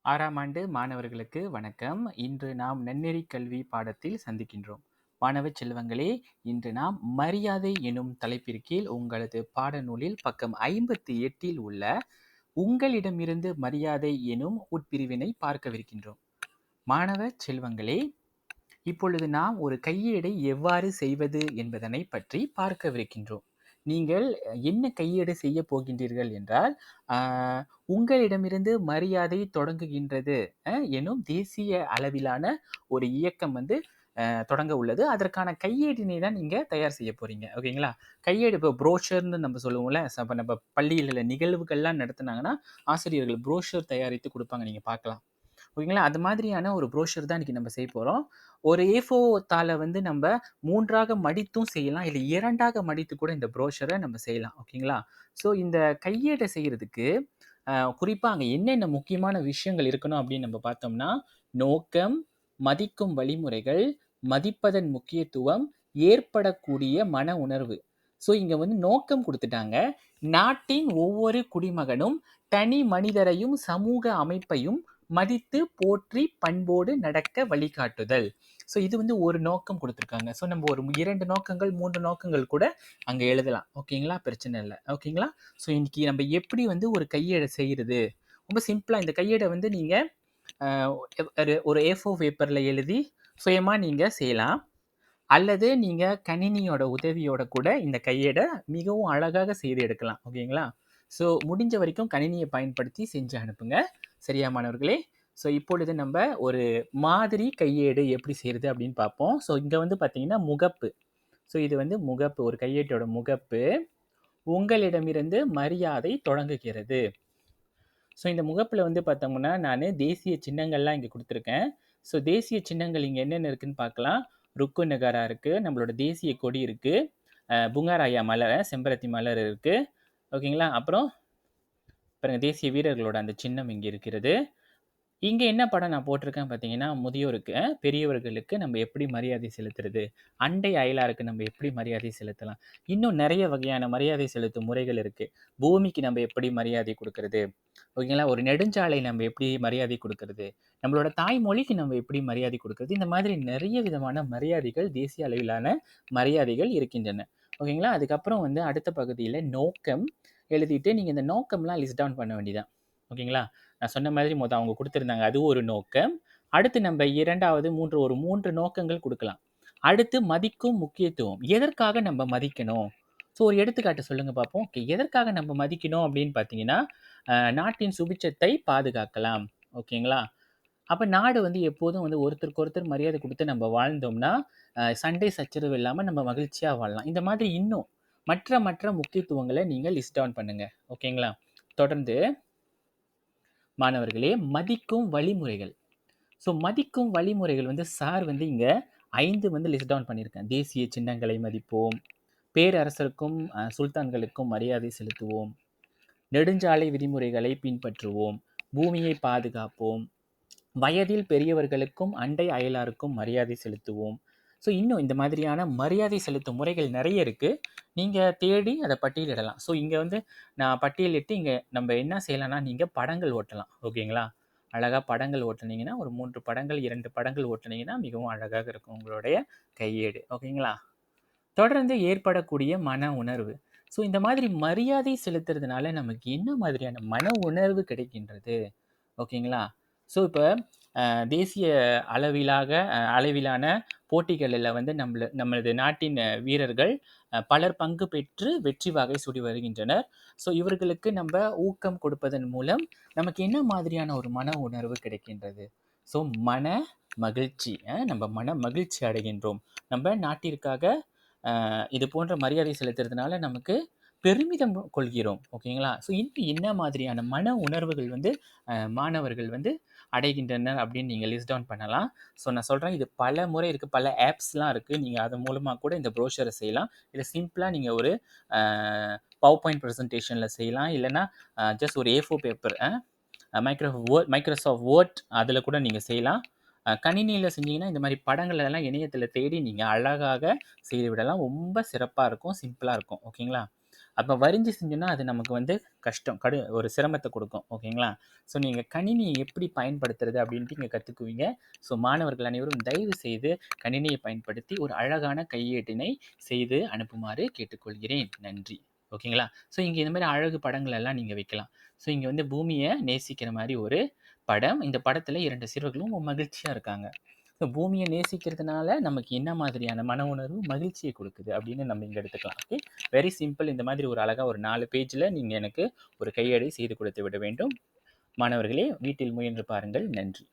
6ஆம் ஆண்டு மாணவர்களுக்கு வணக்கம். இன்று நாம் நன்னெறி கல்வி பாடத்தில் சந்திக்கின்றோம். மாணவ செல்வங்களே, இன்று நாம் மரியாதை எனும் தலைப்பின் கீழ் உங்களது பாடநூலில் பக்கம் 58 உள்ள உங்களிடமிருந்து மரியாதை எனும் உட்பிரிவினை பார்க்கவிருக்கின்றோம். மாணவ செல்வங்களே, இப்பொழுது நாம் ஒரு கையேடை எவ்வாறு செய்வது என்பதனை பற்றி பார்க்கவிருக்கின்றோம். நீங்கள் என்ன கையேடு செய்ய போகின்றீர்கள் என்றால், உங்களிடமிருந்து மரியாதை தொடங்குகின்றது எனும் தேசிய அளவிலான ஒரு இயக்கம் தொடங்க உள்ளது. அதற்கான கையேடினை தான் நீங்க தயார் செய்ய போறீங்க. ஓகேங்களா? கையேடு இப்போ புரோஷர்னு நம்ம சொல்லுவோம்ல. அப்ப நம்ம பள்ளியில நிகழ்வுகள்லாம் நடத்துனாங்கன்னா, ஆசிரியர்கள் புரோஷர் தயாரித்து கொடுப்பாங்க. நீங்க பார்க்கலாம். ஓகேங்களா? அது மாதிரியான ஒரு புரோஷர் தான் இன்னைக்கு நம்ம செய்ய போறோம். ஒரு A4 தாளை நம்ம 3ஆக மடித்தும் செய்யலாம். இல்ல 2ஆக மடித்து கூட இந்த புரோஷரை நம்ம செய்யலாம். ஓகேங்களா? ஸோ இந்த கையேடை செய்யறதுக்கு குறிப்பா அங்க என்னென்ன முக்கியமான விஷயங்கள் இருக்கணும் அப்படின்னு நம்ம பார்த்தோம்னா, நோக்கம், மதிக்கும் வழிமுறைகள், மதிப்பதன் முக்கியத்துவம், ஏற்படக்கூடிய மன உணர்வு. ஸோ இங்க நோக்கம் கொடுத்துட்டாங்க. நாட்டின் ஒவ்வொரு குடிமகனும் தனி மனிதரையும் சமூக அமைப்பையும் மதித்து போற்றி பண்போடு நடக்க வழிகாட்டுதல். ஸோ இது ஒரு நோக்கம் கொடுத்துருக்காங்க. ஸோ நம்ம ஒரு 2 நோக்கங்கள் 3 நோக்கங்கள் கூட அங்கே எழுதலாம். ஓகேங்களா? பிரச்சனை இல்லை. ஓகேங்களா? ஸோ இன்னைக்கு நம்ம எப்படி ஒரு கையேடை செய்யறது, ரொம்ப சிம்பிளா இந்த கையேடை நீங்க ஒரு A4 பேப்பர்ல எழுதி சுயமா நீங்க செய்யலாம். அல்லது நீங்க கணினியோட உதவியோட கூட இந்த கையேடை மிகவும் அழகாக செய்து எடுக்கலாம். ஓகேங்களா? ஸோ முடிஞ்ச வரைக்கும் கணினியை பயன்படுத்தி செஞ்சு அனுப்புங்க. சரியா மாணவர்களே? ஸோ இப்பொழுது நம்ம ஒரு மாதிரி கையேடு எப்படி செய்யறது அப்படின்னு பார்ப்போம். ஸோ இங்க பார்த்தீங்கன்னா முகப்பு. ஸோ இது முகப்பு, ஒரு கையேட்டோட முகப்பு. உங்களிடமிருந்து மரியாதை தொடங்குகிறது. ஸோ இந்த முகப்பில் பார்த்தோம்னா நான் தேசிய சின்னங்கள்லாம் இங்கே கொடுத்துருக்கேன். ஸோ தேசிய சின்னங்கள் இங்கே என்னென்ன இருக்குன்னு பார்க்கலாம். ருக்கு நகாரா இருக்குது, நம்மளோட தேசிய கொடி இருக்குது, புங்காராயா மலர், செம்பருத்தி மலர் இருக்குது. ஓகேங்களா? அப்புறம் பாருங்க, தேசிய வீரர்களோட அந்த சின்னம் இங்கே இருக்கிறது. இங்கே என்ன படம் நான் போட்டிருக்கேன் பார்த்தீங்கன்னா, முதியோருக்கு, பெரியவர்களுக்கு நம்ம எப்படி மரியாதை செலுத்துறது, அண்டை அயலாருக்கு நம்ம எப்படி மரியாதை செலுத்தலாம், இன்னும் நிறைய வகையான மரியாதை செலுத்தும் முறைகள் இருக்குது. பூமிக்கு நம்ம எப்படி மரியாதை கொடுக்கறது, ஓகேங்களா? ஒரு நெடுஞ்சாலை நம்ம எப்படி மரியாதை கொடுக்கறது, நம்மளோட தாய்மொழிக்கு நம்ம எப்படி மரியாதை கொடுக்கறது, இந்த மாதிரி நிறைய விதமான மரியாதைகள், தேசிய அளவிலான மரியாதைகள் இருக்கின்றன. ஓகேங்களா? அதுக்கப்புறம் அடுத்த பகுதியில் நோக்கம் எழுதிட்டு நீங்கள் இந்த நோக்கம்லாம் லிஸ்ட் டவுன் பண்ண வேண்டியதான். ஓகேங்களா? நான் சொன்ன மாதிரி அவங்க கொடுத்துருந்தாங்க, அது ஒரு நோக்கம். அடுத்து நம்ம 2வது 3 நோக்கங்கள் கொடுக்கலாம். அடுத்து மதிக்கும் முக்கியத்துவம், எதற்காக நம்ம மதிக்கணும். ஸோ ஒரு எடுத்துக்காட்டு சொல்லுங்க பார்ப்போம். ஓகே, எதற்காக நம்ம மதிக்கணும் அப்படின்னு பார்த்தீங்கன்னா, நாட்டின் சுபிட்சத்தை பாதுகாக்கலாம். ஓகேங்களா? அப்போ நாடு எப்போதும் ஒருத்தருக்கு ஒருத்தர் மரியாதை கொடுத்து நம்ம வாழ்ந்தோம்னா, சண்டை சச்சரவு இல்லாமல் நம்ம மகிழ்ச்சியாக வாழலாம். இந்த மாதிரி இன்னும் மற்ற முக்கியத்துவங்களை நீங்கள் லிஸ்ட் டவுன் பண்ணுங்க. ஓகேங்களா? தொடர்ந்து மாணவர்களே, மதிக்கும் வழிமுறைகள். ஸோ மதிக்கும் வழிமுறைகள் சார் இங்கே 5 லிஸ்ட் டவுன் பண்ணியிருக்கேன். தேசிய சின்னங்களை மதிப்போம், பேரரசருக்கும் சுல்தான்களுக்கும் மரியாதை செலுத்துவோம், நெடுஞ்சாலை விதிமுறைகளை பின்பற்றுவோம், பூமியை பாதுகாப்போம், வயதில் பெரியவர்களுக்கும் அண்டை அயலாருக்கும் மரியாதை செலுத்துவோம். ஸோ இன்னும் இந்த மாதிரியான மரியாதை செலுத்தும் முறைகள் நிறைய இருக்குது. நீங்கள் தேடி அதை பட்டியலிடலாம். ஸோ இங்கே நான் பட்டியலிட்டு இங்கே நம்ம என்ன செய்யலாம்னா, நீங்கள் படங்கள் ஓட்டலாம். ஓகேங்களா? அழகாக படங்கள் ஓட்டுனீங்கன்னா, ஒரு 3 படங்கள் 2 படங்கள் ஓட்டுனீங்கன்னா மிகவும் அழகாக இருக்கும் உங்களுடைய கையேடு. ஓகேங்களா? தொடர்ந்து ஏற்படக்கூடிய மன உணர்வு. ஸோ இந்த மாதிரி மரியாதை செலுத்துறதுனால நமக்கு என்ன மாதிரியான மன உணர்வு கிடைக்கின்றது. ஓகேங்களா? ஸோ இப்போ தேசிய அளவிலான போட்டிகளில் நம்மளது நாட்டின் வீரர்கள் பலர் பங்கு பெற்று வெற்றி வாகை சூடி வருகின்றனர். ஸோ இவர்களுக்கு நம்ம ஊக்கம் கொடுப்பதன் மூலம் நமக்கு என்ன மாதிரியான ஒரு மன உணர்வு கிடைக்கின்றது. ஸோ மன மகிழ்ச்சி, நம்ம மன மகிழ்ச்சி அடைகின்றோம். நம்ம நாட்டிற்காக இது போன்ற மரியாதை செலுத்துறதுனால நமக்கு பெருமிதம் கொள்கிறோம். ஓகேங்களா? ஸோ இன்னும் என்ன மாதிரியான மன உணர்வுகள் மாணவர்கள் அடைகின்றனர் அப்படின்னு நீங்கள் லிஸ்ட் டவுன் பண்ணலாம். ஸோ நான் சொல்கிறேன், இது பல முறை இருக்குது, பல ஆப்ஸ்லாம் இருக்குது. நீங்கள் அது மூலமாக கூட இந்த ப்ரோஷரை செய்யலாம். இதை சிம்பிளாக நீங்கள் ஒரு பவர் பாயிண்ட் ப்ரெசன்டேஷனில் செய்யலாம். இல்லைன்னா ஜஸ்ட் ஒரு A4 பேப்பர், மைக்ரோசாஃப்ட் வேர்ட், அதில் கூட நீங்கள் செய்யலாம். கணினியில் செஞ்சீங்கன்னா இந்த மாதிரி படங்கள் எல்லாம் இணையத்தில் தேடி நீங்கள் அழகாக செய்து விடலாம். ரொம்ப சிறப்பாக இருக்கும், சிம்பிளாக இருக்கும். ஓகேங்களா? அப்போ வரிஞ்சு செஞ்சோன்னா அது நமக்கு வந்து கஷ்டம், ஒரு சிரமத்தை கொடுக்கும். ஓகேங்களா? ஸோ நீங்கள் கணினியை எப்படி பயன்படுத்துறது அப்படின்ட்டு இங்கே கற்றுக்குவீங்க. ஸோ மாணவர்கள் அனைவரும் தயவு செய்து கணினியை பயன்படுத்தி ஒரு அழகான கையேட்டினை செய்து அனுப்புமாறு கேட்டுக்கொள்கிறேன். நன்றி. ஓகேங்களா? ஸோ இங்கே இந்த மாதிரி அழகு படங்கள் எல்லாம் நீங்கள் வைக்கலாம். ஸோ இங்கே வந்து பூமியை நேசிக்கிற மாதிரி ஒரு படம். இந்த படத்தில் 2 சிறுவர்களும் மகிழ்ச்சியாக இருக்காங்க. ஸோ பூமியை நேசிக்கிறதுனால நமக்கு என்ன மாதிரியான மன உணர்வு மகிழ்ச்சியை கொடுக்குது அப்படின்னு நம்ம இங்கே எடுத்துக்கலாம். Okay, very simple. இந்த மாதிரி ஒரு அழகாக ஒரு 4 பேஜில் நீங்கள் எனக்கு ஒரு கையேடை செய்து கொடுத்து விட வேண்டும். மாணவர்களே, வீட்டில் முயன்று பாருங்கள். நன்றி.